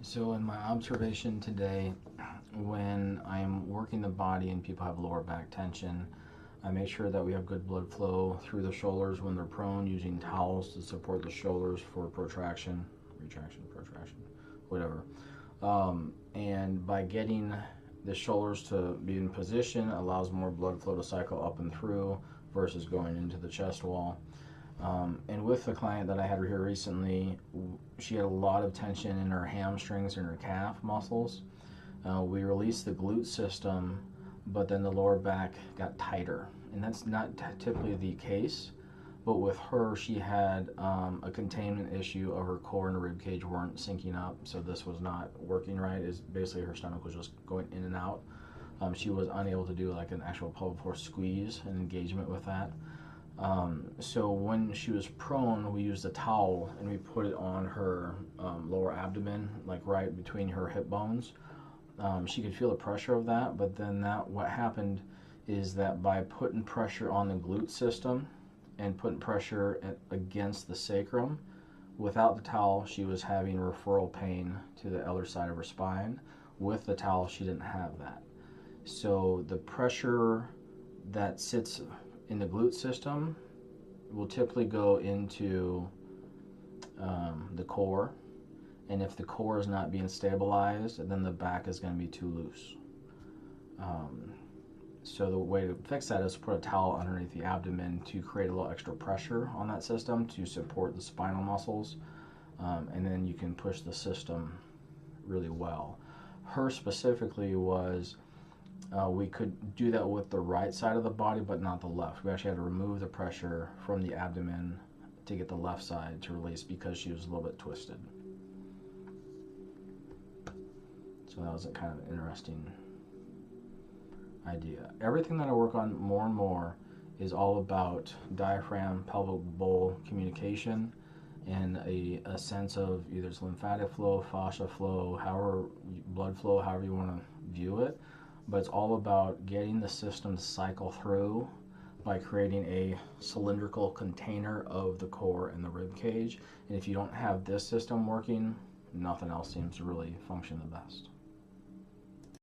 So in my observation today, when I'm working the body and people have lower back tension, I make sure that we have good blood flow through the shoulders when they're prone, using towels to support the shoulders for protraction, retraction, protraction, whatever. And by getting the shoulders to be in position allows more blood flow to cycle up and through versus going into the chest wall. And with the client that I had here recently, she had a lot of tension in her hamstrings and her calf muscles. We released the glute system, but then the lower back got tighter. And that's not typically the case, but with her, she had a containment issue of her core and her rib cage weren't syncing up, so this was not working right. Is basically her stomach was just going in and out. She was unable to do like an actual pelvic floor squeeze and engagement with that. So when she was prone, we used a towel and we put it on her lower abdomen, like right between her hip bones. She could feel the pressure of that, but then what happened is that by putting pressure on the glute system and putting pressure against the sacrum, without the towel, she was having referral pain to the other side of her spine. With the towel, she didn't have that. So the pressure that sits in the glute system will typically go into the core, and if the core is not being stabilized, then the back is going to be too loose. So the way to fix that is to put a towel underneath the abdomen to create a little extra pressure on that system to support the spinal muscles, and then you can push the system really well. Her specifically was we could do that with the right side of the body, but not the left. We actually had to remove the pressure from the abdomen to get the left side to release because she was a little bit twisted. So that was a kind of interesting idea. Everything that I work on more and more is all about diaphragm, pelvic bowl communication, and a sense of either it's lymphatic flow, fascia flow, however, blood flow, however you want to view it. But it's all about getting the system to cycle through by creating a cylindrical container of the core and the rib cage. And if you don't have this system working, nothing else seems to really function the best.